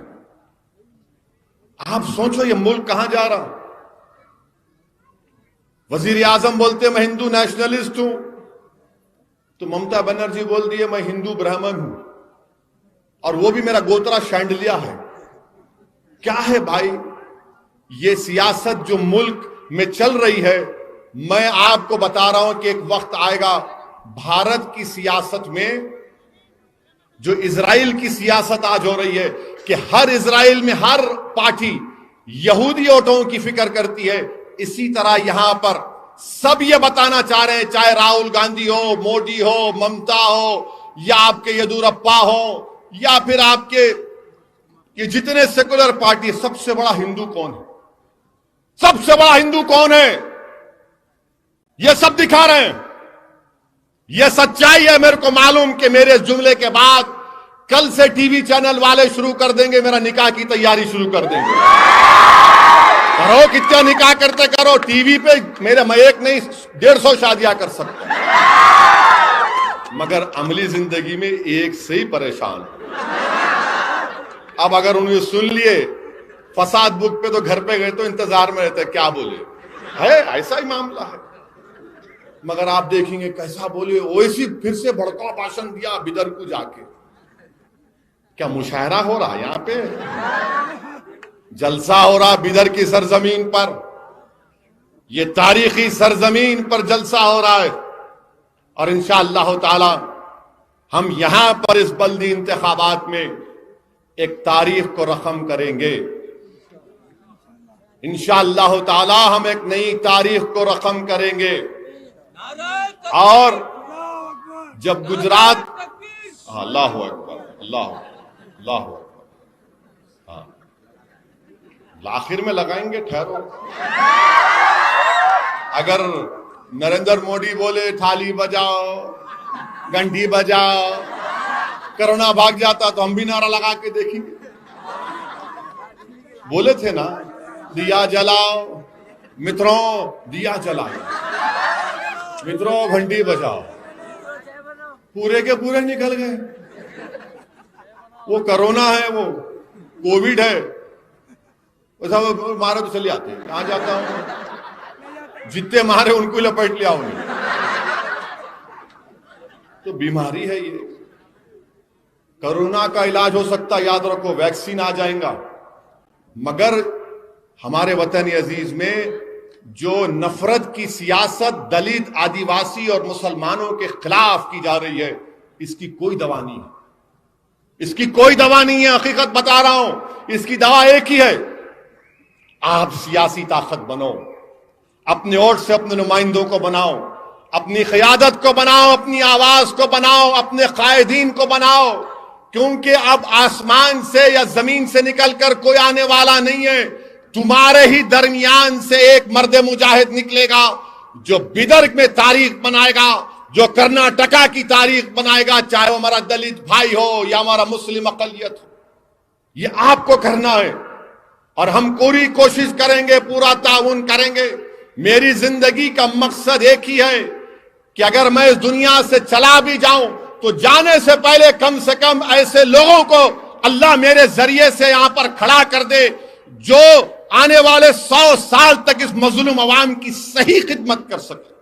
آپ سوچو یہ ملک کہاں جا رہا. وزیر اعظم بولتے میں ہندو نیشنلسٹ ہوں، تو ممتا بنرجی بول دیے میں ہندو برہمن ہوں، اور وہ بھی میرا گوترا شینڈلیا ہے. کیا ہے بھائی یہ سیاست جو ملک میں چل رہی ہے؟ میں آپ کو بتا رہا ہوں کہ ایک وقت آئے گا بھارت کی سیاست میں جو اسرائیل کی سیاست آج ہو رہی ہے کہ ہر اسرائیل میں ہر پارٹی یہودی ووٹوں کی فکر کرتی ہے، اسی طرح یہاں پر سب یہ بتانا چاہ رہے ہیں، چاہے راہل گاندھی ہو، مودی ہو، ممتا ہو، یا آپ کے یدورپا ہو، یا پھر آپ کے یہ جتنے سیکولر پارٹی، سب سے بڑا ہندو کون ہے؟ سب سے بڑا ہندو کون ہے؟ یہ سب دکھا رہے ہیں. یہ سچائی ہے. میرے کو معلوم کہ میرے اس جملے کے بعد کل سے ٹی وی چینل والے شروع کر دیں گے، میرا نکاح کی تیاری شروع کر دیں گے. کرو کتنا نکاح کرتے کرو، ٹی وی پہ میں ایک نہیں 150 شادیاں کر سکتا ہوں، مگر عملی زندگی میں ایک سے ہی پریشان ہوں. اب اگر انہیں سن لیے فساد بک پہ تو گھر پہ گئے تو انتظار میں رہتے کیا بولے. ہے ایسا ہی معاملہ ہے. مگر آپ دیکھیں گے کیسا بولے، اویسی پھر سے بڑکا بھاشن دیا بدر کو جا کے. کیا مشاعرہ ہو رہا یہاں پہ؟ جلسہ ہو رہا بدر کی سرزمین پر، یہ تاریخی سرزمین پر جلسہ ہو رہا ہے. اور انشاءاللہ تعالی ہم یہاں پر اس بلدی انتخابات میں ایک تاریخ کو رقم کریں گے. انشاءاللہ تعالی ہم ایک نئی تاریخ کو رقم کریں گے. اور جب گجرات، اللہ اکبر، اللہ اکبر، ہاں آخر میں لگائیں گے، ٹھہرو. اگر نریندر مودی بولے تھالی بجاؤ، گھنٹی بجاؤ، کرونا بھاگ جاتا تو ہم بھی نعرہ لگا کے دیکھیں گے. بولے تھے نا دیا جلاؤ متروں، دیا جلاؤ متروں، گھنٹی بجاؤ. پورے کے پورے نکل گئے. وہ کرونا ہے، وہ کووڈ ہے، ویسا وہ مارے تو چلے آتے ہیں. کہاں جاتا ہوں، جتنے مارے ان کو لپیٹ لیا انہیں. تو بیماری ہے یہ. کرونا کا علاج ہو سکتا، یاد رکھو ویکسین آ جائیں گا، مگر ہمارے وطن عزیز میں جو نفرت کی سیاست دلت، آدیواسی اور مسلمانوں کے خلاف کی جا رہی ہے، اس کی کوئی دوا نہیں ہے. اس کی کوئی دوا نہیں ہے. حقیقت بتا رہا ہوں، اس کی دوا ایک ہی ہے. آپ سیاسی طاقت بنو، اپنے ووٹ سے اپنے نمائندوں کو بناؤ، اپنی قیادت کو بناؤ، اپنی آواز کو بناؤ، اپنے قائدین کو بناؤ. کیونکہ اب آسمان سے یا زمین سے نکل کر کوئی آنے والا نہیں ہے. تمہارے ہی درمیان سے ایک مرد مجاہد نکلے گا جو بدر میں تاریخ بنائے گا، جو کرناٹکا کی تاریخ بنائے گا، چاہے وہ ہمارا دلت بھائی ہو یا ہمارا مسلم اقلیت ہو. یہ آپ کو کرنا ہے، اور ہم پوری کوشش کریں گے، پورا تعاون کریں گے. میری زندگی کا مقصد ایک ہی ہے کہ اگر میں اس دنیا سے چلا بھی جاؤں تو جانے سے پہلے کم سے کم ایسے لوگوں کو اللہ میرے ذریعے سے یہاں پر کھڑا کر دے جو آنے والے 100 سال تک اس مظلوم عوام کی صحیح خدمت کر سکے.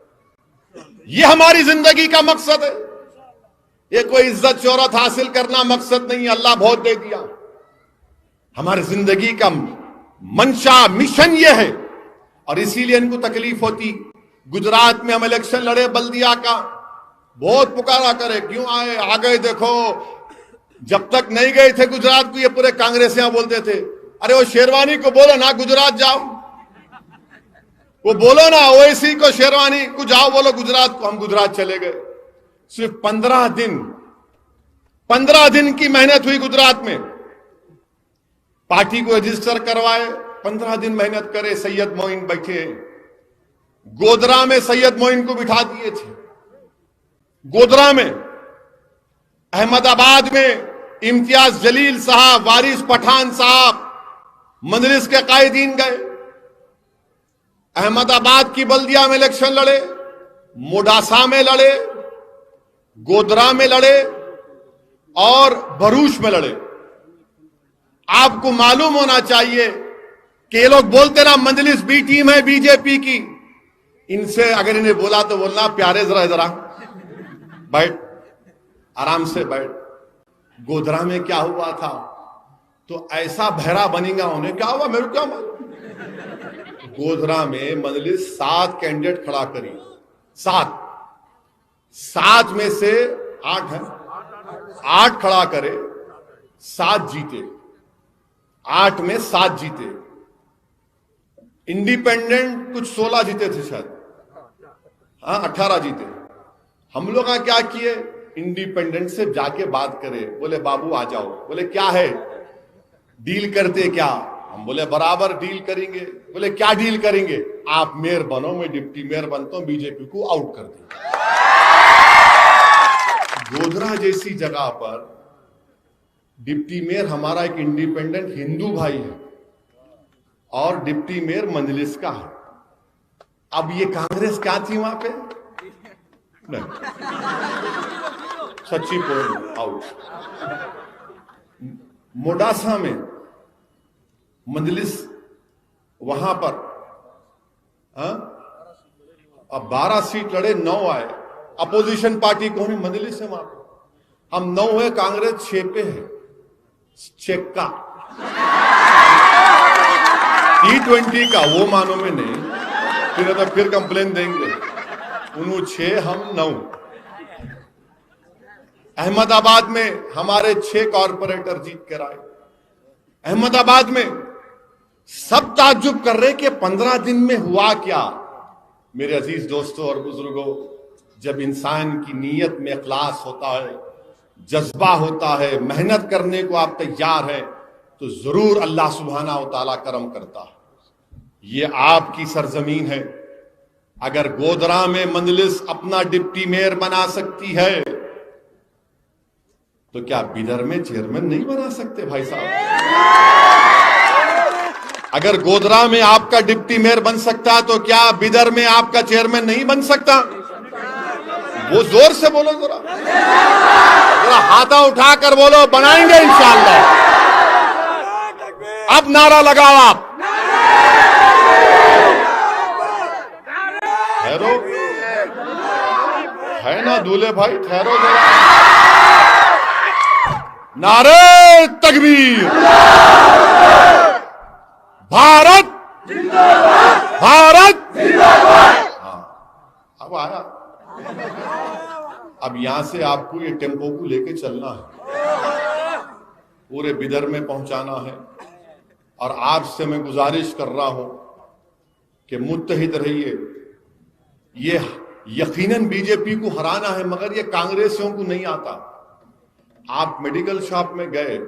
یہ ہماری زندگی کا مقصد ہے. یہ کوئی عزت شہرت حاصل کرنا مقصد نہیں. اللہ بہت دے دیا. ہماری زندگی کا منشا، مشن یہ ہے، اور اسی لیے ان کو تکلیف ہوتی. گجرات میں ہم الیکشن لڑے بلدیہ کا، بہت پکارا کرے کیوں آئے، آ گئے. دیکھو جب تک نہیں گئے تھے گجرات کو یہ پورے کانگریسیاں بولتے تھے ارے وہ شیروانی کو بولو نا گجرات جاؤ، وہ بولو نا اویسی کو شیروانی کو جاؤ بولو گجرات کو. ہم گجرات چلے گئے. صرف 15 دن کی محنت ہوئی گجرات میں. پارٹی کو رجسٹر کروائے، 15 دن محنت کرے. سید معین بیٹھے، گودرا میں سید معین کو بٹھا دیے تھے. گودرا میں، احمد آباد میں امتیاز جلیل صاحب، وارث پٹھان صاحب مجلس کے قائدین گئے، احمد آباد کی بلدیہ میں الیکشن لڑے، موڈاسا میں لڑے، گودرا میں لڑے اور بھروچ میں لڑے۔ آپ کو معلوم ہونا چاہیے کہ یہ لوگ بولتے نا مجلس بی ٹیم ہے بی جے پی کی، ان سے اگر انہیں بولا تو بولنا پیارے ذرا بیٹھ، آرام سے بیٹھ۔ گودرا میں کیا ہوا تھا تو ایسا بہرا بنیں گا، انہیں کیا ہوا میرے کیا معلوم۔ گودرا میں مجلس 7 کینڈیڈیٹ کھڑا کری، 7 میں سے 8 ہیں، 8 کھڑا کرے، 7 جیتے، 8 میں 7 جیتے۔ انڈیپینڈنٹ کچھ 16 جیتے تھے شاید، 18 جیتے۔ ہم لوگ کیا کیے، انڈیپینڈنٹ سے جا کے بات کرے، بولے بابو آ جاؤ، بولے کیا ہے ڈیل کرتے کیا؟ ہم بولے برابر ڈیل کریں گے۔ بولے کیا ڈیل کریں گے؟ آپ میئر بنو، میں ڈپٹی میئر بنتا ہوں، بی جے پی کو آؤٹ کر دیں۔ گودرا جیسی جگہ پر ڈپٹی میئر ہمارا ایک انڈیپینڈنٹ ہندو بھائی ہے اور ڈپٹی میئر مجلس کا ہے۔ اب یہ کانگریس کیا تھی وہاں پہ؟ نہیں، سچی پوائنٹ آؤٹ۔ موڈاسا میں مجلس وہاں پر اب 12 سیٹ لڑے، 9 آئے، اپوزیشن پارٹی کو ہی مجلس ہے وہاں پہ، ہم 9 ہے، کانگریس 6 پہ ہے، چیک کا T20 کا، وہ مانوں میں نہیں، پھر کمپلین دیں گے، انہوں 6 ہم 9۔ احمد آباد میں ہمارے 6 کارپوریٹر جیت کر آئے۔ احمد آباد میں سب تعجب کر رہے کہ 15 دن میں ہوا کیا۔ میرے عزیز دوستوں اور بزرگوں، جب انسان کی نیت میں اخلاص ہوتا ہے، جذبہ ہوتا ہے، محنت کرنے کو آپ تیار ہیں، تو ضرور اللہ سبحانہ و تعالیٰ کرم کرتا ہے۔ یہ آپ کی سرزمین ہے۔ اگر گودرا میں مجلس اپنا ڈپٹی میئر بنا سکتی ہے تو کیا بیدر میں چیئرمین نہیں بنا سکتے بھائی صاحب؟ اگر گودرا میں آپ کا ڈپٹی میئر بن سکتا تو کیا بیدر میں آپ کا چیئرمین نہیں بن سکتا؟ وہ زور سے بولو، ذرا ہاتھا اٹھا کر بولو، بنائیں گے انشاءاللہ۔ اب نعرہ لگاؤ آپ، ٹھہرو، ہے نا دولے بھائی، ٹھہرو ذرا۔ نعرہ تکبیر، بھارت بھارت۔ اب آیا، اب یہاں سے آپ کو یہ ٹیمپو کو لے کے چلنا ہے، پورے بیدر میں پہنچانا ہے، اور آپ سے میں گزارش کر رہا ہوں کہ متحد رہیے۔ یہ یقیناً بی جے پی کو ہرانا ہے، مگر یہ کانگریسیوں کو نہیں آتا۔ آپ میڈیکل شاپ میں گئے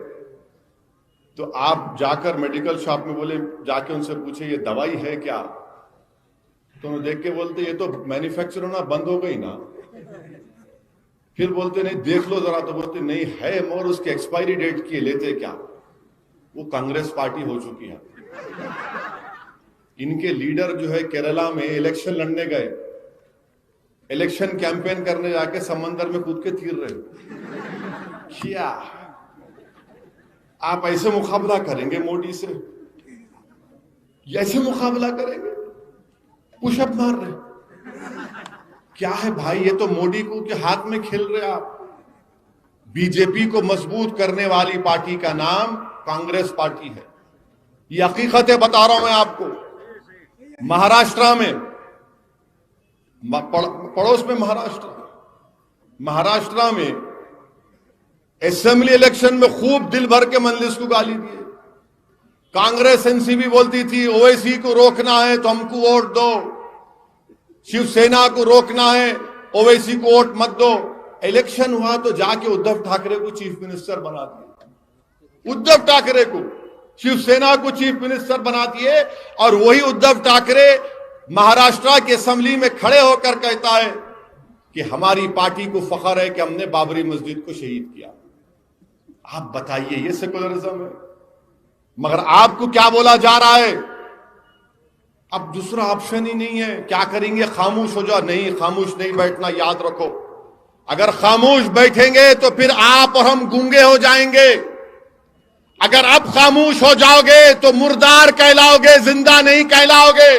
تو آپ جا کر میڈیکل شاپ میں بولے، جا کے ان سے پوچھے یہ دوائی ہے کیا؟ تو انہوں دیکھ کے بولتے یہ تو مینوفیکچر ہونا بند ہو گئی نا۔ پھر بولتے نہیں دیکھ لو ذرا، تو بولتے نہیں ہے مگر اس کی ایکسپائری ڈیٹ کی لیتے کیا؟ وہ کانگریس پارٹی ہو چکی ہے۔ ان کے لیڈر جو ہے کیرلا میں الیکشن لڑنے گئے، الیکشن کیمپین کرنے جا کے سمندر میں کود کے تیر رہے۔ کیا آپ ایسے مقابلہ کریں گے موڈی سے؟ ایسے مقابلہ کریں گے؟ پش اپ مار رہے، کیا ہے بھائی؟ یہ تو موڈی کو کے ہاتھ میں کھیل رہے آپ۔ بی جے پی کو مضبوط کرنے والی پارٹی کا نام کانگریس پارٹی ہے، یہ حقیقتیں بتا رہا ہوں میں آپ کو۔ مہاراشٹرا میں، پڑوس میں مہاراشٹرا میں اسمبلی الیکشن میں خوب دل بھر کے مجلس کو گالی دیے۔ کانگریس این سی بی بولتی تھی اویسی کو روکنا ہے تو ہم کو ووٹ دو، شیو سینا کو روکنا ہے اویسی کو ووٹ مت دو۔ الیکشن ہوا تو جا کے ادھو ٹھاکرے کو چیف منسٹر بنا دیا، ادھو ٹھاکرے کو، شیو سینا کو چیف منسٹر بنا دیے، اور وہی ادھو ٹھاکرے مہاراشٹرا کی اسمبلی میں کھڑے ہو کر کہتا ہے کہ ہماری پارٹی کو فخر ہے کہ ہم نے بابری مسجد کو شہید کیا۔ آپ بتائیے یہ سیکولرزم ہے؟ مگر آپ کو کیا بولا جا رہا ہے؟ اب دوسرا آپشن ہی نہیں ہے. کیا کریں گے؟ خاموش ہو جاؤ. نہیں، خاموش نہیں بیٹھنا. یاد رکھو، اگر خاموش بیٹھیں گے تو پھر آپ اور ہم گونگے ہو جائیں گے. اگر اب خاموش ہو جاؤ گے تو مردار کہلاؤ گے، زندہ نہیں کہلاؤ گے.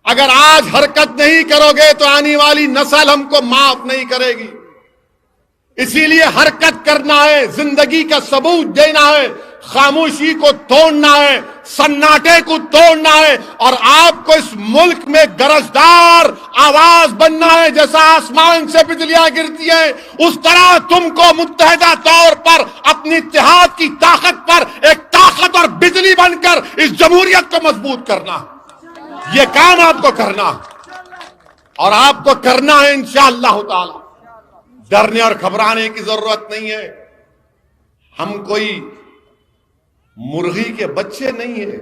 اگر آج حرکت نہیں کرو گے تو آنے والی نسل ہم کو معاف نہیں کرے گی. اسی لیے حرکت کرنا ہے، زندگی کا ثبوت دینا ہے، خاموشی کو توڑنا ہے، سناٹے کو توڑنا ہے، اور آپ کو اس ملک میں گرجدار آواز بننا ہے. جیسا آسمان سے بجلیاں گرتی ہیں اس طرح تم کو متحدہ طور پر اپنی اتحاد کی طاقت پر ایک طاقت اور بجلی بن کر اس جمہوریت کو مضبوط کرنا. یہ کام آپ کو کرنا، اور آپ کو کرنا ہے انشاءاللہ تعالی. ڈرنے اور گھبرانے کی ضرورت نہیں ہے. ہم کوئی مرغی کے بچے نہیں ہیں،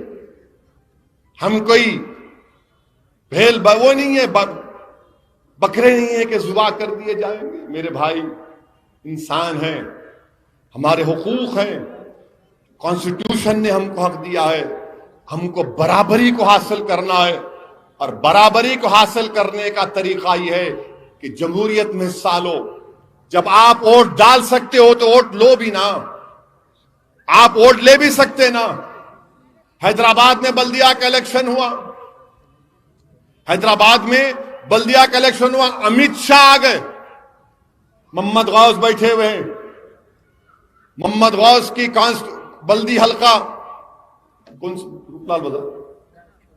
ہم کوئی بھیل وہ نہیں ہے، بکرے نہیں ہیں کہ ذبح کر دیے جائیں گے. میرے بھائی انسان ہیں، ہمارے حقوق ہیں. کانسٹیٹیوشن نے ہم کو حق دیا ہے. ہم کو برابری کو حاصل کرنا ہے، اور برابری کو حاصل کرنے کا طریقہ یہ ہے کہ جمہوریت میں حصہ لو. جب آپ ووٹ ڈال سکتے ہو تو ووٹ لو بھی نا. آپ ووٹ لے بھی سکتے نا. حیدرآباد میں بلدیہ کا الیکشن ہوا، حیدرآباد میں بلدیہ کا الیکشن ہوا، امیت شاہ آ گئے، محمد غوث بیٹھے ہوئے ہیں. محمد غوث کی بلدی حلقہ لال بازار،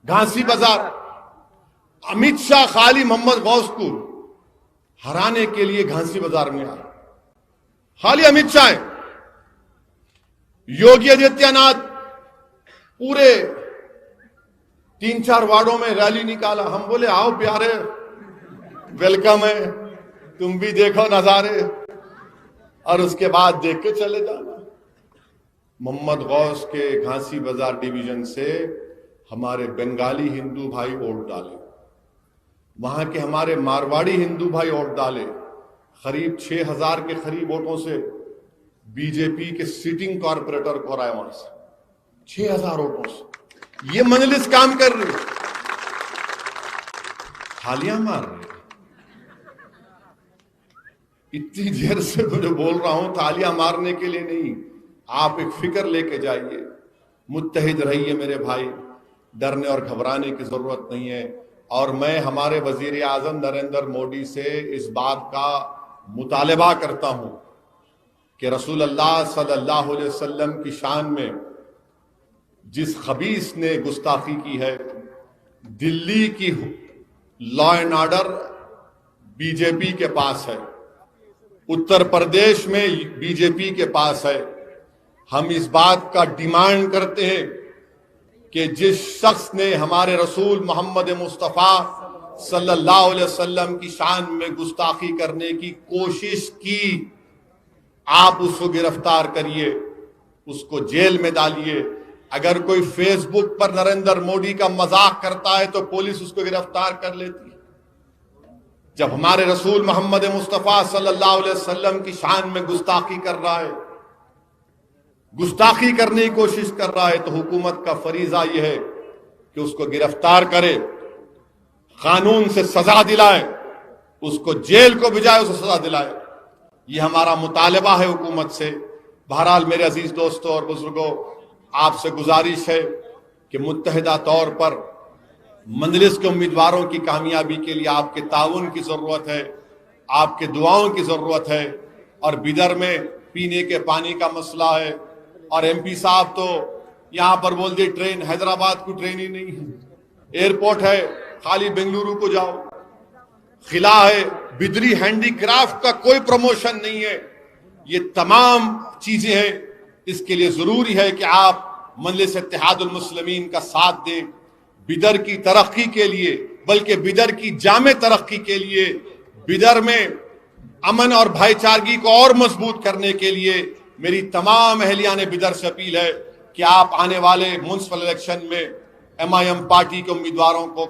گھانسی بازار. امیت شاہ خالی محمد غوث کو ہرانے کے لیے گھانسی بازار میں آ رہا. خالی امیت شاہ ہے. یوگی آدتیہ ناتھ پورے 3-4 وارڈوں میں ریلی نکالا. ہم بولے آؤ پیارے، ویلکم ہے، تم بھی دیکھو نظارے، اور اس کے بعد دیکھ کے چلے جانا. محمد غوث کے گھانسی بازار ڈویژن سے ہمارے بنگالی ہندو بھائی ووٹ ڈالے، وہاں کے ہمارے مارواڑی ہندو بھائی ووٹ ڈالے. قریب 6000 کے قریب ووٹوں سے بی جے پی کے سیٹنگ کارپوریٹر کو ہرایا وہاں سے 6000 ووٹوں سے. یہ مجلس کام کر رہی، تھالیاں مار رہے. اتنی دیر سے میں جو بول رہا ہوں تھالیاں مارنے کے لیے نہیں. آپ ایک فکر لے کے جائیے، متحد رہیے میرے بھائی. ڈرنے اور گھبرانے کی ضرورت نہیں ہے. اور میں ہمارے وزیر اعظم نریندر مودی سے اس بات کا مطالبہ کرتا ہوں کہ رسول اللہ صلی اللہ علیہ وسلم کی شان میں جس خبیث نے گستاخی کی ہے، دلی کی law and order B J P کے پاس ہے، اتر پردیش میں بی جے پی کے پاس ہے. ہم اس بات کا ڈیمانڈ کرتے ہیں کہ جس شخص نے ہمارے رسول محمد مصطفیٰ صلی اللہ علیہ وسلم کی شان میں گستاخی کرنے کی کوشش کی، آپ اس کو گرفتار کریے، اس کو جیل میں ڈالیے. اگر کوئی فیس بک پر نریندر مودی کا مذاق کرتا ہے تو پولیس اس کو گرفتار کر لیتی ہے. جب ہمارے رسول محمد مصطفیٰ صلی اللہ علیہ وسلم کی شان میں گستاخی کر رہا ہے، گستاخی کرنے کی کوشش کر رہا ہے، تو حکومت کا فریضہ یہ ہے کہ اس کو گرفتار کرے، قانون سے سزا دلائے، اس کو جیل کو بجائے اسے سزا دلائے. یہ ہمارا مطالبہ ہے حکومت سے. بہرحال میرے عزیز دوستوں اور بزرگوں، آپ سے گزارش ہے کہ متحدہ طور پر مجلس کے امیدواروں کی کامیابی کے لیے آپ کے تعاون کی ضرورت ہے، آپ کے دعاؤں کی ضرورت ہے. اور بیدر میں پینے کے پانی کا مسئلہ ہے، اور ایم پی صاحب تو یہاں پر بول دے ٹرین، حیدرآباد کو ٹرین ہی نہیں ہے، ایئرپورٹ ہے خالی بنگلورو کو جاؤ. خلا ہے، بدری ہینڈی کرافٹ کا کوئی پروموشن نہیں ہے. یہ تمام چیزیں ہیں. اس کے لیے ضروری ہے کہ آپ مجلس اتحاد المسلمین کا ساتھ دیں. بیدر کی ترقی کے لیے، بلکہ بیدر کی جامع ترقی کے لیے، بیدر میں امن اور بھائی چارگی کو اور مضبوط کرنے کے لیے میری تمام اہلیان بیدر سے اپیل ہے کہ آپ آنے والے میونسپل الیکشن میں ایم آئی ایم پارٹی کے امیدواروں کو